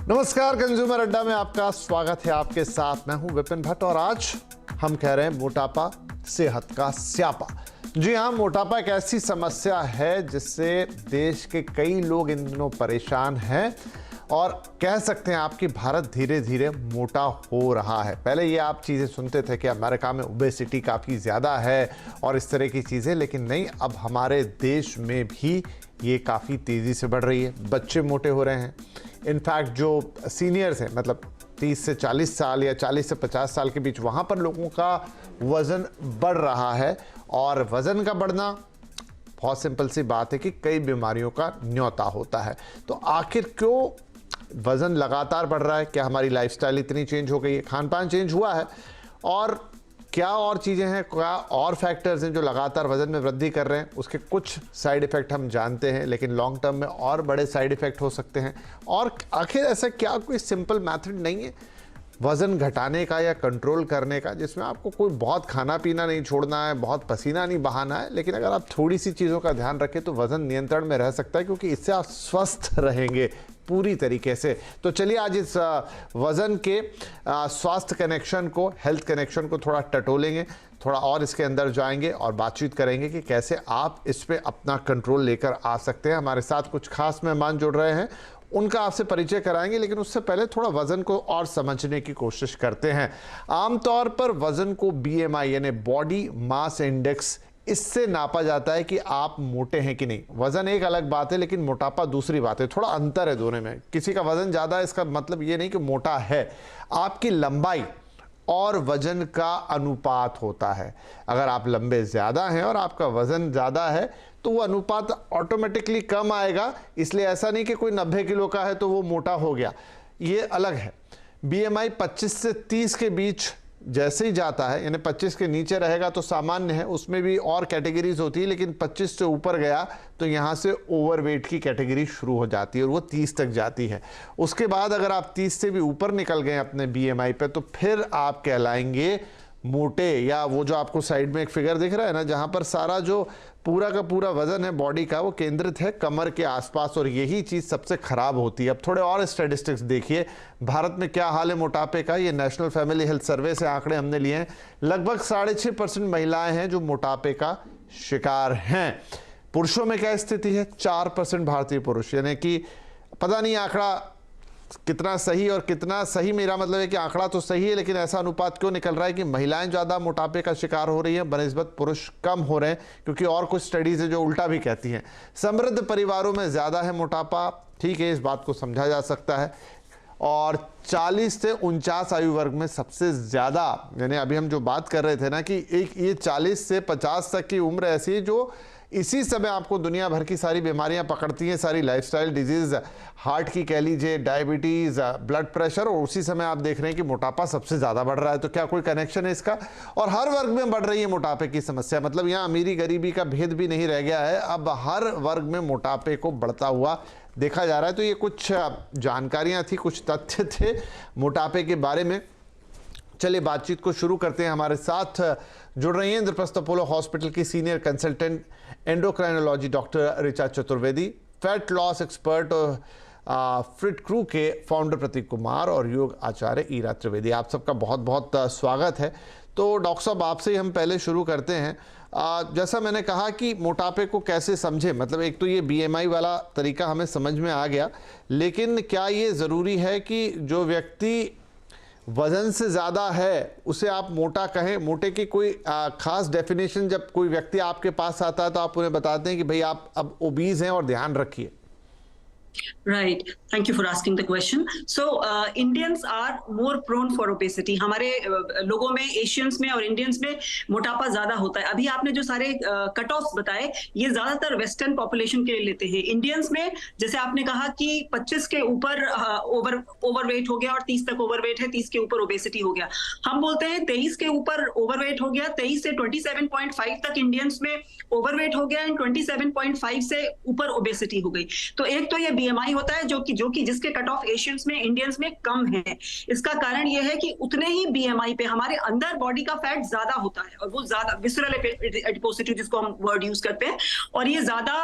नमस्कार, कंज्यूमर अड्डा में आपका स्वागत है। आपके साथ मैं हूं विपिन भट्ट और आज हम कह रहे हैं मोटापा सेहत का स्यापा। जी हां, मोटापा एक ऐसी समस्या है जिससे देश के कई लोग इन दिनों परेशान हैं और कह सकते हैं आपकी भारत धीरे धीरे मोटा हो रहा है। पहले ये आप चीज़ें सुनते थे कि अमेरिका में ओबेसिटी काफ़ी ज़्यादा है और इस तरह की चीज़ें, लेकिन नहीं, अब हमारे देश में भी ये काफ़ी तेज़ी से बढ़ रही है। बच्चे मोटे हो रहे हैं। इनफैक्ट जो सीनियर्स हैं, मतलब 30 से 40 साल या 40 से 50 साल के बीच, वहाँ पर लोगों का वज़न बढ़ रहा है। और वज़न का बढ़ना बहुत सिंपल सी बात है कि कई बीमारियों का न्योता होता है। तो आखिर क्यों वज़न लगातार बढ़ रहा है? क्या हमारी लाइफस्टाइल इतनी चेंज हो गई है, खान पान चेंज हुआ है, और क्या और चीज़ें हैं, क्या और फैक्टर्स हैं जो लगातार वज़न में वृद्धि कर रहे हैं? उसके कुछ साइड इफ़ेक्ट हम जानते हैं, लेकिन लॉन्ग टर्म में और बड़े साइड इफ़ेक्ट हो सकते हैं। और आखिर ऐसा क्या कोई सिंपल मेथड नहीं है वज़न घटाने का या कंट्रोल करने का, जिसमें आपको कोई बहुत खाना पीना नहीं छोड़ना है, बहुत पसीना नहीं बहाना है, लेकिन अगर आप थोड़ी सी चीज़ों का ध्यान रखें तो वज़न नियंत्रण में रह सकता है, क्योंकि इससे आप स्वस्थ रहेंगे पूरी तरीके से। तो चलिए आज इस वज़न के स्वास्थ्य कनेक्शन को, हेल्थ कनेक्शन को थोड़ा टटोलेंगे, थोड़ा और इसके अंदर जाएंगे और बातचीत करेंगे कि कैसे आप इस पे अपना कंट्रोल लेकर आ सकते हैं। हमारे साथ कुछ खास मेहमान जुड़ रहे हैं, उनका आपसे परिचय कराएंगे, लेकिन उससे पहले थोड़ा वज़न को और समझने की कोशिश करते हैं। आमतौर पर वज़न को BMI यानी बॉडी मास इंडेक्स, इससे नापा जाता है कि आप मोटे हैं कि नहीं। वज़न एक अलग बात है, लेकिन मोटापा दूसरी बात है। थोड़ा अंतर है दोनों में। किसी का वज़न ज़्यादा है, इसका मतलब ये नहीं कि मोटा है। आपकी लंबाई और वज़न का अनुपात होता है। अगर आप लंबे ज़्यादा हैं और आपका वज़न ज़्यादा है तो वो अनुपात ऑटोमेटिकली कम आएगा। इसलिए ऐसा नहीं कि कोई 90 किलो का है तो वो मोटा हो गया, ये अलग है। BMI 25 से 30 के बीच जैसे ही जाता है, यानी 25 के नीचे रहेगा तो सामान्य है, उसमें भी और कैटेगरीज होती है, लेकिन 25 से ऊपर गया तो यहाँ से ओवरवेट की कैटेगरी शुरू हो जाती है और वो 30 तक जाती है। उसके बाद अगर आप 30 से भी ऊपर निकल गए अपने BMI पे तो फिर आप कहलाएंगे मोटे, या वो जो आपको साइड में एक फिगर दिख रहा है ना, जहाँ पर सारा जो पूरा का पूरा वजन है बॉडी का वो केंद्रित है कमर के आसपास, और यही चीज़ सबसे खराब होती है। अब थोड़े और स्टैटिस्टिक्स देखिए, भारत में क्या हाल है मोटापे का। ये नेशनल फैमिली हेल्थ सर्वे से आंकड़े हमने लिए हैं। लगभग 6.5% महिलाएं हैं जो मोटापे का शिकार हैं। पुरुषों में क्या स्थिति है? 4% भारतीय पुरुष, यानी कि पता नहीं आंकड़ा कितना सही, और कितना सही मेरा मतलब है कि आंकड़ा तो सही है, लेकिन ऐसा अनुपात क्यों निकल रहा है कि महिलाएं ज़्यादा मोटापे का शिकार हो रही हैं बनिस्बत पुरुष कम हो रहे हैं? क्योंकि और कुछ स्टडीज़ है जो उल्टा भी कहती हैं। समृद्ध परिवारों में ज़्यादा है मोटापा, ठीक है, इस बात को समझा जा सकता है। और 40 से 49 आयु वर्ग में सबसे ज़्यादा, यानी अभी हम जो बात कर रहे थे ना कि एक ये 40 से 50 तक की उम्र ऐसी है जो इसी समय आपको दुनिया भर की सारी बीमारियां पकड़ती हैं, सारी लाइफस्टाइल डिजीज, हार्ट की कह लीजिए, डायबिटीज़, ब्लड प्रेशर, और उसी समय आप देख रहे हैं कि मोटापा सबसे ज़्यादा बढ़ रहा है। तो क्या कोई कनेक्शन है इसका? और हर वर्ग में बढ़ रही है मोटापे की समस्या, मतलब यहाँ अमीरी गरीबी का भेद भी नहीं रह गया है, अब हर वर्ग में मोटापे को बढ़ता हुआ देखा जा रहा है। तो ये कुछ जानकारियाँ थी, कुछ तथ्य थे मोटापे के बारे में। चलिए बातचीत को शुरू करते हैं। हमारे साथ जुड़ रही हैं इंद्रप्रस्थ अपोलो हॉस्पिटल की senior consultant endocrinology doctor Richa Chaturvedi, fat loss expert fit crew के फाउंडर प्रतीक कुमार, और योग आचार्य ईरा त्रिवेदी। आप सबका बहुत बहुत स्वागत है। तो डॉक्टर साहब, आपसे ही हम पहले शुरू करते हैं। जैसा मैंने कहा कि मोटापे को कैसे समझे, मतलब एक तो ये BMI वाला तरीका हमें समझ में आ गया, लेकिन क्या ये ज़रूरी है कि जो व्यक्ति वजन से ज़्यादा है उसे आप मोटा कहें? मोटे की कोई खास डेफिनेशन, जब कोई व्यक्ति आपके पास आता है तो आप उन्हें बताते हैं कि भाई आप अब ओबीज हैं और ध्यान रखिए? Right. Thank you for asking the question. So, Indians are more prone for obesity. हमारे लोगों में, एशियंस में और इंडियंस में मोटापा ज्यादा होता है। अभी आपने जो सारे कट ऑफ्स बताए, ये ज्यादातर वेस्टर्न पॉपुलेशन के लिए लेते हैं। इंडियंस में जैसे आपने कहा कि 25 के ऊपर ओवरवेट हो गया और 30 तक ओवरवेट है, 30 के ऊपर ओबेसिटी हो गया। हम बोलते हैं 23 के ऊपर ओवरवेट हो गया, 23 से 27.5 तक इंडियंस में ओवरवेट हो गया, एंड 27.5 से ऊपर ओबेसिटी हो गई। तो एक तो ये बीएमआई होता है जो कि जिसके कट ऑफ एशियंस में, इंडियंस में कम है। इसका कारण यह है कि उतने ही बीएमआई पे हमारे अंदर बॉडी का फैट ज्यादा होता है, और वो ज्यादा विसरल एडिपोसिटी जिसको हम वर्ड यूज करते हैं, और ये ज्यादा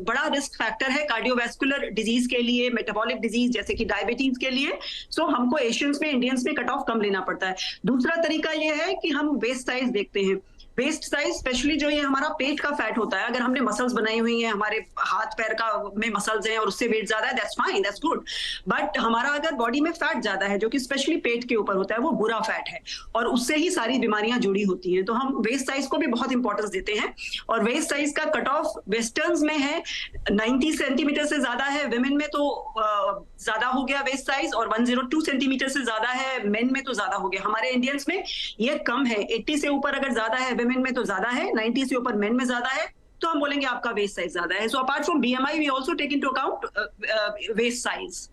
बड़ा रिस्क फैक्टर है कार्डियोवैस्कुलर डिजीज के लिए, मेटाबॉलिक डिजीज जैसे कि डायबिटीज के लिए। सो हमको एशियंस में, इंडियंस में कट ऑफ कम लेना पड़ता है। दूसरा तरीका यह है कि हम वेस्ट साइज देखते हैं। वेस्ट साइज स्पेशली जो ये हमारा पेट का फैट होता है, अगर हमने मसल्स बनाई हुई हैं, हमारे हाथ पैर का में मसल्स हैं और उससे वेट ज्यादा है, that's fine, that's good. But हमारा अगर बॉडी में फैट ज्यादा है जो कि स्पेशली पेट के ऊपर होता है, वो बुरा फैट है, और उससे ही सारी बीमारियां जुड़ी होती हैं। तो हम वेस्ट साइज को भी बहुत इंपॉर्टेंस देते हैं, और वेस्ट साइज का कट ऑफ वेस्टर्न्स में है 90 सेंटीमीटर से ज्यादा है, विमेन में तो ज्यादा हो गया वेस्ट साइज, और 102 सेंटीमीटर से ज्यादा है, मेन में तो ज्यादा हो गया। हमारे इंडियंस में ये कम है, 80 से ऊपर अगर ज्यादा है विमेन में तो ज्यादा है, 90 से ऊपर मेन में ज्यादा है, तो हम बोलेंगे आपका वेस्ट साइज ज्यादा है। So apart from BMI we also take into account waist size.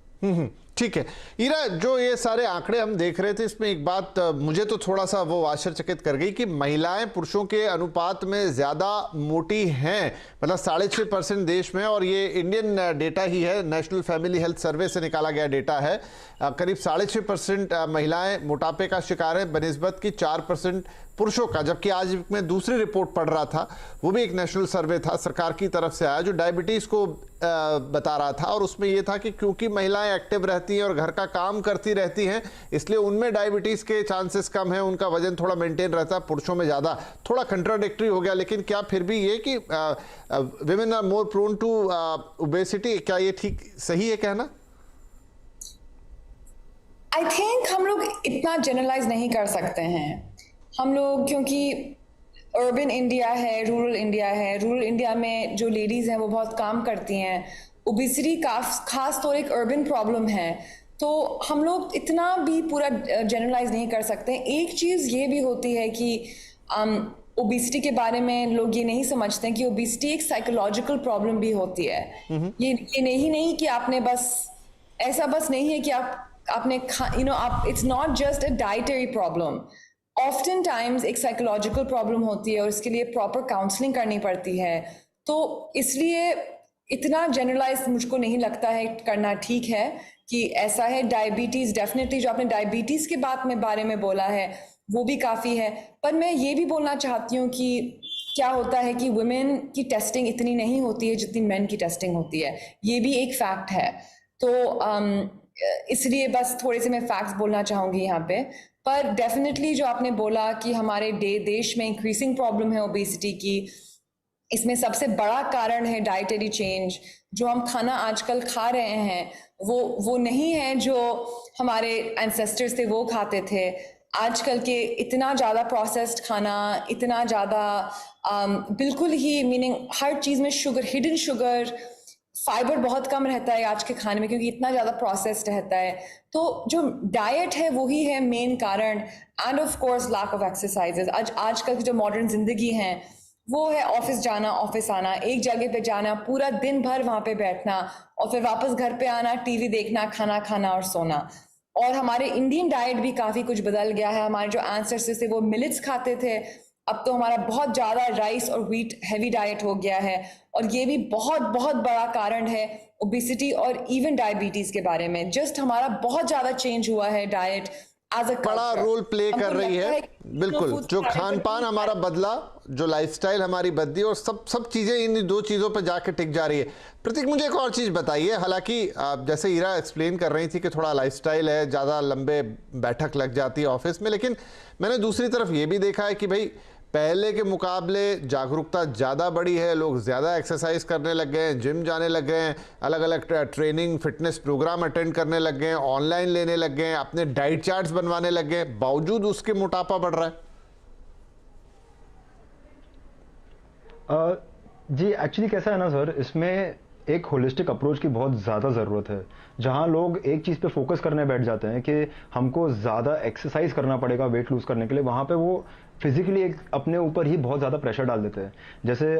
ठीक है ईरा, जो ये सारे आंकड़े हम देख रहे थे, इसमें एक बात मुझे तो थोड़ा सा वो आश्चर्यचकित कर गई कि महिलाएं पुरुषों के अनुपात में ज्यादा मोटी हैं, मतलब 6.5% देश में, और ये इंडियन डेटा ही है, नेशनल फैमिली हेल्थ सर्वे से निकाला गया डेटा है। करीब 6.5% महिलाएं मोटापे का शिकार है बनिस्बत की 4% पुरुषों का। जबकि आज मैं दूसरी रिपोर्ट पढ़ रहा था, वो भी एक नेशनल सर्वे था, सरकार की तरफ से आया, जो डायबिटीज को बता रहा था, और उसमें यह था कि क्योंकि महिलाएं एक्टिव रहती हैं और घर का काम करती रहती हैं, इसलिए उनमें डायबिटीज के चांसेस कम हैं, उनका वजन थोड़ा मेंटेन रहता है, पुरुषों में ज्यादा। थोड़ा कंट्राडिक्टरी हो गया, लेकिन क्या फिर भी ये कि women are more prone to obesity, क्या ये ठीक सही है कहना? आई थिंक हम लोग इतना जनरलाइज नहीं कर सकते हैं। हम लोग, क्योंकि अर्बन इंडिया है, रूरल इंडिया है, रूरल इंडिया में जो लेडीज़ हैं वो बहुत काम करती हैं, ओबेसिटी खास तौर एक अर्बन प्रॉब्लम है, तो हम लोग इतना भी पूरा जनरलाइज नहीं कर सकते। एक चीज़ ये भी होती है कि ओबेसिटी के बारे में लोग ये नहीं समझते कि ओबेसिटी एक साइकोलॉजिकल प्रॉब्लम भी होती है। ये नहीं कि आपने बस ऐसा बस नहीं है कि आपने आप, it's not just a dietary problem. Often times एक साइकोलॉजिकल प्रॉब्लम होती है और इसके लिए प्रॉपर काउंसलिंग करनी पड़ती है। तो इसलिए इतना जनरलाइज मुझको नहीं लगता है करना ठीक है कि ऐसा है। डायबिटीज़ डेफिनेटली, जो आपने डायबिटीज़ के बारे में बोला है वो भी काफ़ी है, पर मैं ये भी बोलना चाहती हूँ कि क्या होता है कि वुमेन की टेस्टिंग इतनी नहीं होती है जितनी मेन की टेस्टिंग होती है, ये भी एक फैक्ट है। तो इसलिए बस थोड़े से मैं फैक्ट्स बोलना चाहूँगी यहाँ पे। पर डेफिनेटली जो आपने बोला कि हमारे देश में इंक्रीजिंग प्रॉब्लम है ओबेसिटी की, इसमें सबसे बड़ा कारण है डाइटरी चेंज। जो हम खाना आजकल खा रहे हैं वो नहीं है जो हमारे एंसेस्टर्स थे वो खाते थे। आजकल के इतना ज़्यादा प्रोसेस्ड खाना, इतना ज़्यादा बिल्कुल ही मीनिंग हर चीज़ में शुगर, हिडन शुगर, फाइबर बहुत कम रहता है आज के खाने में क्योंकि इतना ज़्यादा प्रोसेस्ड रहता है। तो जो डाइट है वही है मेन कारण, and of course lack of exercises. आजकल की जो मॉडर्न जिंदगी है वो है ऑफिस जाना, ऑफिस आना, एक जगह पे जाना, पूरा दिन भर वहाँ पे बैठना, और फिर वापस घर पे आना, टीवी देखना, खाना खाना और सोना। और हमारे इंडियन डाइट भी काफ़ी कुछ बदल गया है। हमारे जो एंसेस्टर्स थे वो मिलेट्स खाते थे, अब तो हमारा बहुत ज़्यादा राइस और व्हीट हैवी डाइट हो गया है, और ये भी बहुत बहुत बड़ा कारण है ओबेसिटी और इवन डायबिटीज़ के बारे में। जस्ट हमारा बहुत ज़्यादा चेंज हुआ है डाइट, बड़ा रोल प्ले कर रही है। बिल्कुल, जो खान पान हमारा बदला, जो लाइफस्टाइल हमारी बदली, और सब चीजें इन दो चीजों पर जाके टिक जा रही है। प्रतीक, मुझे एक और चीज बताइए, हालांकि जैसे ईरा एक्सप्लेन कर रही थी कि थोड़ा लाइफस्टाइल है, ज्यादा लंबे बैठक लग जाती है ऑफिस में, लेकिन मैंने दूसरी तरफ ये भी देखा है कि भाई पहले के मुकाबले जागरूकता ज़्यादा बढ़ी है, लोग ज़्यादा एक्सरसाइज करने लग गए हैं, जिम जाने लग गए हैं, अलग अलग ट्रेनिंग फिटनेस प्रोग्राम अटेंड करने लग गए हैं, ऑनलाइन लेने लग गए हैं, अपने डाइट चार्ट्स बनवाने लग गए हैं, बावजूद उसके मोटापा बढ़ रहा है। जी एक्चुअली कैसा है ना सर, इसमें एक होलिस्टिक अप्रोच की बहुत ज़्यादा ज़रूरत है। जहाँ लोग एक चीज़ पे फोकस करने बैठ जाते हैं कि हमको ज़्यादा एक्सरसाइज करना पड़ेगा वेट लूज़ करने के लिए, वहाँ पे वो फिजिकली एक अपने ऊपर ही बहुत ज़्यादा प्रेशर डाल देते हैं। जैसे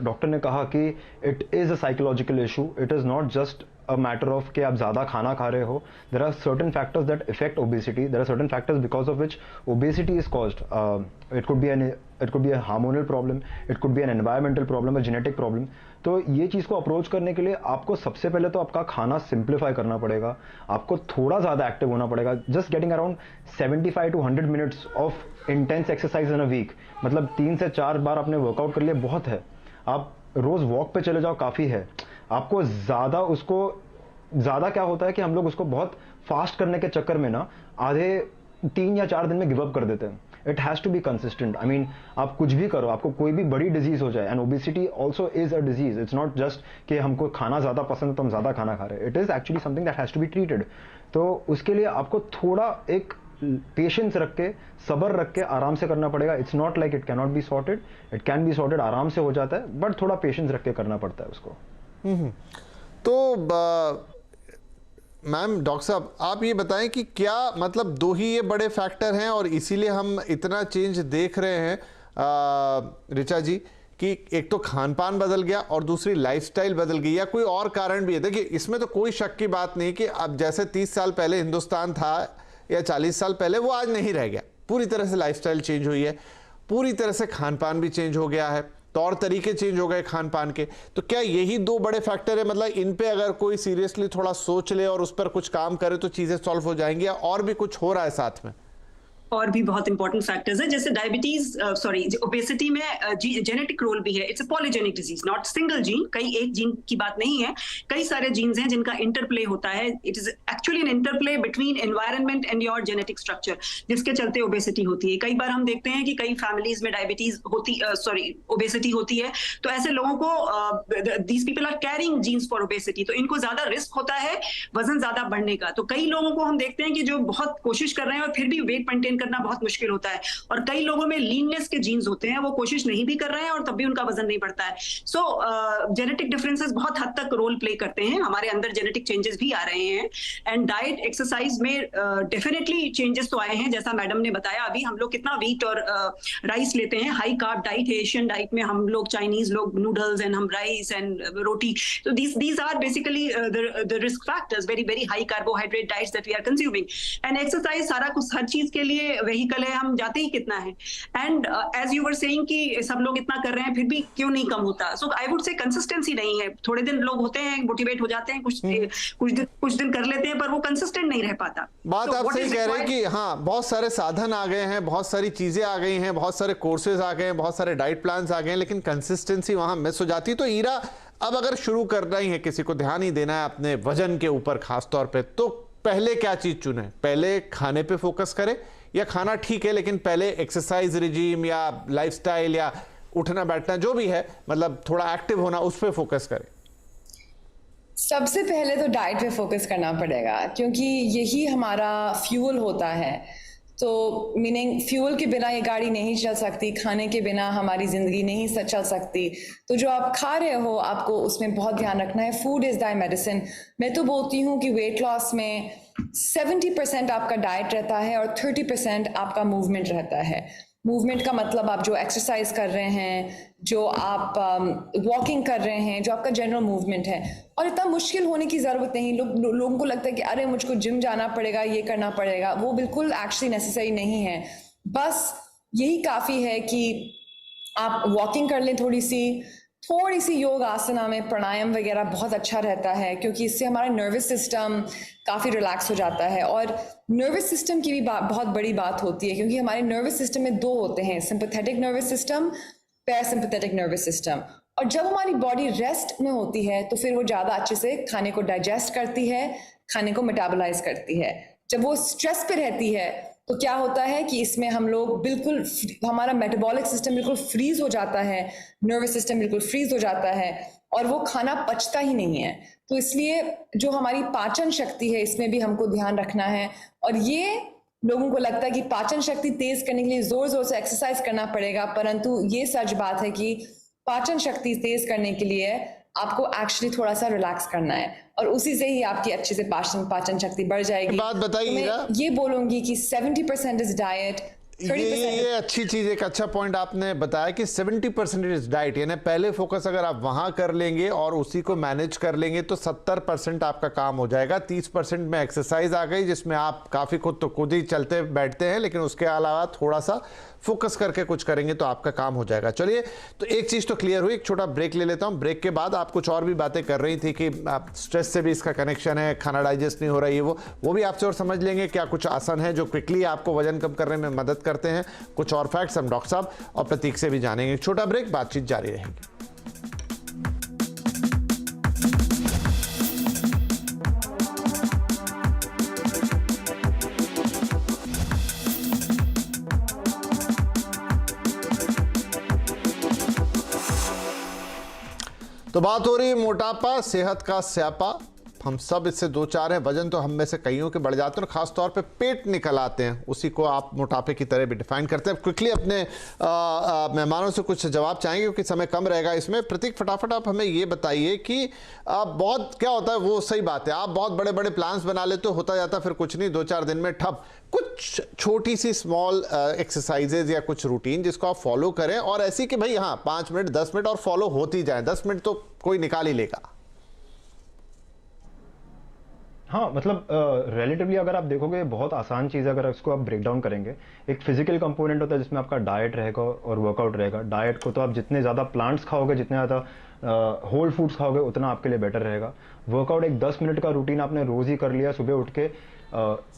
डॉक्टर ने कहा कि it is a psychological issue, it is not just a matter of कि आप ज़्यादा खाना खा रहे हो. There are certain factors that affect obesity. There are certain factors because of which obesity is caused. It could be a hormonal problem. It could be an environmental problem, a genetic problem. तो ये चीज़ को approach करने के लिए आपको सबसे पहले तो आपका खाना सिंप्लीफाई करना पड़ेगा. आपको थोड़ा ज़्यादा एक्टिव होना पड़ेगा. Just getting around 75 to 100 minutes of intense exercise in a week, मतलब 3 से 4 बार आपने वर्कआउट कर लिया, बहुत है. आप रोज़ वॉक पे चले जाओ, काफ़ी है. आपको ज़्यादा क्या होता है कि हम लोग उसको बहुत फास्ट करने के चक्कर में ना आधे 3 या 4 दिन में गिव अप कर देते हैं. It has to be consistent. I mean आप कुछ भी करो, आपको कोई भी बड़ी डिजीज हो जाए, and obesity also is a disease. It's not just कि हमको खाना ज़्यादा पसंद है तो हम ज़्यादा खाना खा रहे हैं. It is actually something that has to be treated. तो उसके लिए आपको थोड़ा एक पेशेंस रख के, सब्र रख के आराम से करना पड़ेगा. It's not like it can not be sorted. It can be sorted, आराम से हो जाता है, बट थोड़ा पेशेंस रख के करना पड़ता है उसको. तो मैम, डॉक्टर साहब, आप ये बताएं कि क्या मतलब 2 ही ये बड़े फैक्टर हैं और इसीलिए हम इतना चेंज देख रहे हैं ऋचा जी, कि एक तो खान पान बदल गया और दूसरी लाइफस्टाइल बदल गई, या कोई और कारण भी है? देखिए, इसमें तो कोई शक की बात नहीं कि अब जैसे 30 साल पहले हिंदुस्तान था या 40 साल पहले, वो आज नहीं रह गया. पूरी तरह से लाइफस्टाइल चेंज हुई है, पूरी तरह से खान पान भी चेंज हो गया है, तौर तरीके चेंज हो गए खान पान के. तो क्या यही 2 बड़े फैक्टर है? मतलब इन पे अगर कोई सीरियसली थोड़ा सोच ले और उस पर कुछ काम करे तो चीजें सॉल्व हो जाएंगी, या और भी कुछ हो रहा है साथ में? और भी बहुत इंपॉर्टेंट फैक्टर्स है, जैसे डायबिटीज, ओबेसिटी में जेनेटिक रोल भी है. It's a polygenic disease, not single gene. कई एक जीन की बात नहीं है, कई सारे जीन्स हैं जिनका इंटरप्ले होता है. It is actually an interplay between environment and your genetic structure, जिसके चलते ओबेसिटी होती है. कई बार हम देखते हैं कि कई फैमिलीज में डायबिटीज होती ओबेसिटी होती है, तो ऐसे लोगों को these people are carrying genes for obesity, तो इनको ज्यादा रिस्क होता है वजन ज्यादा बढ़ने का. तो कई लोगों को हम देखते हैं कि जो बहुत कोशिश कर रहे हैं और फिर भी वेट मेंटेन करना बहुत मुश्किल होता है, और कई लोगों में लीननेस के जीन्स होते हैं, वो कोशिश नहीं भी कर रहे हैं और तब भी उनका वजन नहीं बढ़ता है. सो जेनेटिक डिफरेंसेस बहुत हद तक रोल प्ले करते हैं. हमारे अंदर जेनेटिक चेंजेस भी आ रहे हैं, एंड डाइट एक्सरसाइज में डेफिनेटली चेंजेस तो आए हैं. जैसा मैडम ने बताया, अभी हम लोग कितना व्हीट और राइस लेते हैं. हाई कार्ब डाइट है एशियन डाइट में. हम लोग चाइनीज लोग नूडल्स एंड हम राइस एंड रोटी. तो these are basically the risk factors, very very high carbohydrate diets that we are consuming. And exercise सारा कुछ, हर चीज के लिए वेहीकल है, हम जाते ही कितना है. And as you were saying कि सब लोग इतना कर रहे हैं फिर भी क्यों नहीं कम होता. सो आई वुड से कंसिस्टेंसी नहीं है. थोड़े दिन लोग होते हैं, मोटिवेट हो जाते हैं, कुछ दिन कर लेते हैं, पर वो कंसिस्टेंट नहीं रह पाता. बात आप सही कह रहे हैं कि हाँ, बहुत सारे साधन आ गए हैं, बहुत सारी चीजें आ गई हैं, बहुत सारे कोर्सेज आ गए हैं, बहुत सारे डाइट प्लान्स आ गए हैं, लेकिन कंसिस्टेंसी वहां मिस हो जाती है. तो ईरा, अब अगर शुरू करना ही है, किसी को ध्यान ही देना है अपने वजन के ऊपर खास तौर पे, तो पहले क्या चीज चुने? पहले खाने पे फोकस करे, या खाना ठीक है लेकिन पहले एक्सरसाइज रिजीम या लाइफस्टाइल या उठना बैठना जो भी है, मतलब थोड़ा एक्टिव होना, उस पे फोकस करें? सबसे पहले तो डाइट पे फोकस करना पड़ेगा, क्योंकि यही हमारा फ्यूल होता है. तो मीनिंग फ्यूल के बिना ये गाड़ी नहीं चल सकती, खाने के बिना हमारी ज़िंदगी नहीं चल सकती. तो जो आप खा रहे हो, आपको उसमें बहुत ध्यान रखना है. Food is the medicine. मैं तो बोलती हूँ कि वेट लॉस में 70% आपका डाइट रहता है और 30% आपका मूवमेंट रहता है. मूवमेंट का मतलब आप जो एक्सरसाइज कर रहे हैं, जो आप वॉकिंग कर रहे हैं, जो आपका जनरल मूवमेंट है. और इतना मुश्किल होने की ज़रूरत नहीं. लोगों को लगता है कि अरे मुझको जिम जाना पड़ेगा, ये करना पड़ेगा. वो बिल्कुल एक्चुअली नेसेसरी नहीं है. बस यही काफ़ी है कि आप वॉकिंग कर लें, थोड़ी सी योग आसना में प्राणायाम वगैरह बहुत अच्छा रहता है, क्योंकि इससे हमारा नर्वस सिस्टम काफ़ी रिलैक्स हो जाता है. और नर्वस सिस्टम की भी बहुत बड़ी बात होती है, क्योंकि हमारे नर्वस सिस्टम में 2 होते हैं, sympathetic nervous system, parasympathetic nervous system. और जब हमारी बॉडी रेस्ट में होती है तो फिर वो ज़्यादा अच्छे से खाने को डाइजेस्ट करती है, खाने को मेटाबोलाइज करती है. जब वो स्ट्रेस पे रहती है तो क्या होता है कि इसमें हम लोग बिल्कुल, हमारा मेटाबॉलिक सिस्टम बिल्कुल फ्रीज हो जाता है, नर्वस सिस्टम बिल्कुल फ्रीज हो जाता है, और वो खाना पचता ही नहीं है. तो इसलिए जो हमारी पाचन शक्ति है, इसमें भी हमको ध्यान रखना है. और ये लोगों को लगता है कि पाचन शक्ति तेज करने के लिए जोर जोर से एक्सरसाइज करना पड़ेगा, परंतु ये सच बात है कि पाचन शक्ति तेज करने के लिए आपको एक्चुअली थोड़ा सा रिलैक्स करना है, और उसी से ही आपकी अच्छे से पाचन शक्ति बढ़ जाएगी. बात बताइए, तो मैं ये बोलूंगी कि 70% इज डाइट, 30% ये अच्छी चीज, एक अच्छा पॉइंट आपने बताया कि 70% डाइट, यानी पहले फोकस अगर आप वहां कर लेंगे और उसी को मैनेज कर लेंगे तो 70% आपका काम हो जाएगा। 30% में एक्सरसाइज आ गई, जिसमें आप काफी खुद ही चलते बैठते हैं, लेकिन उसके अलावा थोड़ा सा फोकस करके कुछ करेंगे तो आपका काम हो जाएगा। चलिए, तो एक चीज तो क्लियर हुई, एक छोटा ब्रेक ले लेता हूं। ब्रेक के बाद आप कुछ और भी बातें कर रही थी कि स्ट्रेस से भी इसका कनेक्शन है, खाना डाइजेस्ट नहीं हो रहा है, वो भी आपसे और समझ लेंगे। क्या कुछ आसन है जो क्विकली आपको वजन कम करने में मदद करते हैं, कुछ और फैक्ट्स हम डॉक्टर साहब और प्रतीक से भी जानेंगे। छोटा ब्रेक, बातचीत जारी रहेगी। तो बात हो रही है मोटापा, सेहत का स्यापा। हम सब इससे दो चार हैं। वजन तो हम में से कईयों के बढ़ जाते हैं और खास तौर पे पेट निकल आते हैं, उसी को आप मोटापे की तरह भी डिफाइन करते हैं। क्विकली अपने मेहमानों से कुछ जवाब चाहेंगे क्योंकि समय कम रहेगा इसमें। प्रतीक, फटाफट आप हमें ये बताइए कि बहुत क्या होता है, वो सही बात है, आप बहुत बड़े बड़े प्लान्स बना लेते हो, होता जाता फिर कुछ नहीं, 2-4 दिन में ठप। कुछ छोटी सी स्मॉल एक्सरसाइजेज या कुछ रूटीन जिसको आप फॉलो करें, और ऐसी कि भाई हाँ 5 मिनट 10 मिनट और फॉलो होती जाए। 10 मिनट तो कोई निकाल ही लेगा। हाँ, मतलब रिलेटिवली अगर आप देखोगे बहुत आसान चीज़ है। अगर इसको आप ब्रेक डाउन करेंगे, एक फिजिकल कंपोनेंट होता है जिसमें आपका डाइट रहेगा और वर्कआउट रहेगा। डाइट को तो आप जितने ज़्यादा प्लांट्स खाओगे, जितने ज़्यादा होल फूड्स खाओगे, उतना आपके लिए बेटर रहेगा। वर्कआउट एक 10 मिनट का रूटीन आपने रोज़ ही कर लिया, सुबह उठ के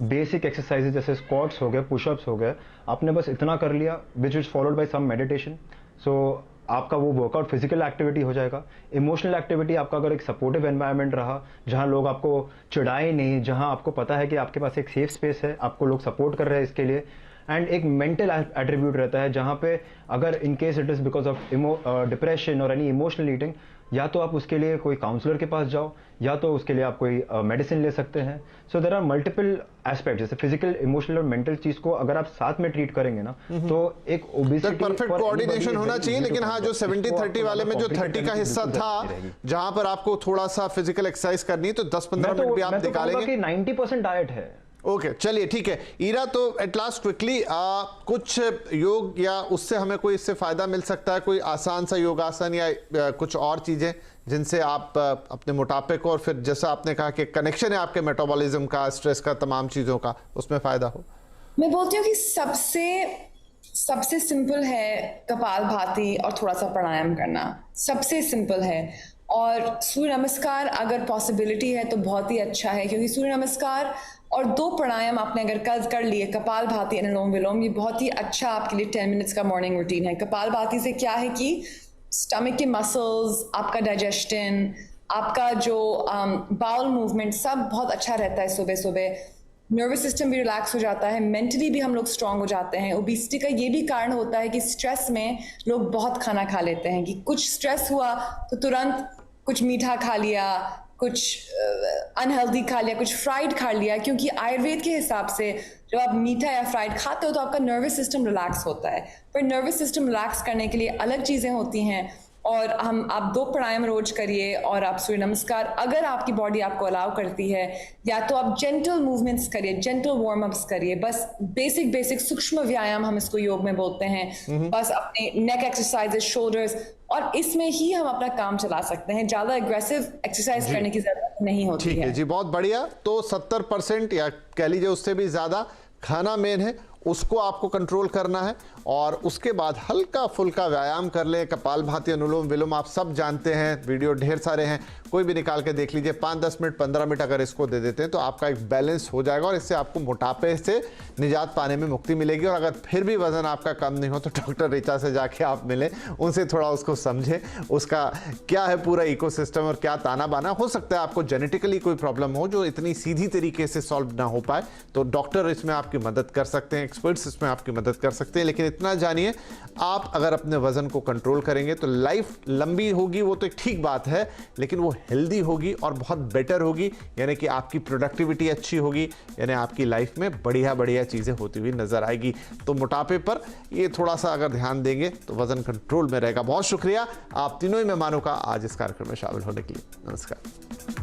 बेसिक एक्सरसाइजेज जैसे स्क्वाट्स हो गए, पुशअप्स हो गए, आपने बस इतना कर लिया, which is followed by some meditation. So आपका वो वर्कआउट फिजिकल एक्टिविटी हो जाएगा। इमोशनल एक्टिविटी आपका अगर एक सपोर्टिव एनवायरनमेंट रहा, जहां लोग आपको चिढ़ाए नहीं, जहां आपको पता है कि आपके पास एक सेफ स्पेस है, आपको लोग सपोर्ट कर रहे हैं इसके लिए, एंड एक मेंटल एट्रीब्यूट रहता है जहां पे अगर in case it is because of depression और एनी इमोशनल ईटिंग, या तो आप उसके लिए कोई काउंसलर के पास जाओ, या तो उसके लिए आप कोई मेडिसिन ले सकते हैं। So there are multiple aspect, जैसे फिजिकल, इमोशनल और मेंटल चीज को अगर आप साथ में ट्रीट करेंगे ना, तो एक ओबेसिटी परफेक्ट कोऑर्डिनेशन होना चाहिए। लेकिन हाँ, जो 70-30 वाले में जो 30 का हिस्सा था जहां पर आपको थोड़ा सा फिजिकल एक्सरसाइज करनी है, तो 10-15 मिनट भी आप निकालेंगे। 90% डाइट है। ओके, चलिए ठीक है। ईरा, तो एट लास्ट क्विकली कुछ योग या उससे हमें कोई इससे फायदा मिल सकता है, कोई आसान सा योगासन या कुछ और चीजें जिनसे आप अपने मोटापे को, और फिर जैसा आपने कहा कि कनेक्शन है आपके मेटाबॉलिज्म का, स्ट्रेस का, तमाम चीजों का, उसमें फायदा हो? मैं बोलती हूँ कि सबसे सिंपल है कपालभाति और थोड़ा सा प्राणायाम करना, सबसे सिंपल है। और सूर्य नमस्कार अगर पॉसिबिलिटी है तो बहुत ही अच्छा है, क्योंकि सूर्य नमस्कार और 2 प्राणायाम आपने अगर कल कर लिए, कपालभाति और अनुलोम विलोम, ये बहुत ही अच्छा आपके लिए 10 मिनट्स का मॉर्निंग रूटीन है। कपालभाति से क्या है कि स्टमक के मसल्स, आपका डाइजेशन, आपका जो बाउल मूवमेंट, सब बहुत अच्छा रहता है सुबह सुबह। नर्वस सिस्टम भी रिलैक्स हो जाता है, मेंटली भी हम लोग स्ट्रांग हो जाते हैं। ओबेसिटी का ये भी कारण होता है कि स्ट्रेस में लोग बहुत खाना खा लेते हैं, कि कुछ स्ट्रेस हुआ तो तुरंत कुछ मीठा खा लिया, कुछ अनहेल्दी खा लिया, कुछ फ्राइड खा लिया। क्योंकि आयुर्वेद के हिसाब से जब आप मीठा या फ्राइड खाते हो तो आपका नर्वस सिस्टम रिलैक्स होता है। पर नर्वस सिस्टम रिलैक्स करने के लिए अलग चीज़ें होती हैं, और आप 2 प्राणायाम रोज करिए, और आप सूर्य नमस्कार अगर आपकी बॉडी आपको अलाउ करती है, या तो आप जेंटल मूवमेंट्स करिए, जेंटल वार्म अप्स करिए, बस बेसिक सूक्ष्म व्यायाम हम इसको योग में बोलते हैं। बस अपने नेक एक्सरसाइजेस, शोल्डर्स, और इसमें ही हम अपना काम चला सकते हैं। ज्यादा एग्रेसिव एक्सरसाइज करने की जरूरत नहीं होती है। ठीक है जी, बहुत बढ़िया। तो 70% या कह लीजिए उससे भी ज्यादा खाना मेन है, उसको आपको कंट्रोल करना है, और उसके बाद हल्का फुल्का व्यायाम कर ले। कपालभाति, अनुलोम विलोम आप सब जानते हैं, वीडियो ढेर सारे हैं, कोई भी निकाल के देख लीजिए। 5-10 मिनट 15 मिनट अगर इसको दे देते हैं तो आपका एक बैलेंस हो जाएगा, और इससे आपको मोटापे से निजात पाने में मुक्ति मिलेगी। और अगर फिर भी वजन आपका कम नहीं हो तो डॉक्टर ऋचा से जाके आप मिलें, उनसे थोड़ा उसको समझें, उसका क्या है पूरा इकोसिस्टम और क्या ताना बाना। हो सकता है आपको जेनेटिकली कोई प्रॉब्लम हो जो इतनी सीधी तरीके से सॉल्व ना हो पाए, तो डॉक्टर इसमें आपकी मदद कर सकते हैं, एक्सपर्ट्स इसमें आपकी मदद कर सकते हैं। लेकिन इतना जानिए, आप अगर अपने वजन को कंट्रोल करेंगे तो लाइफ लंबी होगी, वो तो एक ठीक बात है, लेकिन वो हेल्दी होगी और बहुत बेटर होगी। यानी कि आपकी प्रोडक्टिविटी अच्छी होगी, यानी आपकी लाइफ में बढ़िया बढ़िया चीजें होती हुई नजर आएगी। तो मोटापे पर ये थोड़ा सा अगर ध्यान देंगे तो वजन कंट्रोल में रहेगा। बहुत शुक्रिया आप तीनों ही मेहमानों का आज इस कार्यक्रम में शामिल होने के लिए। नमस्कार।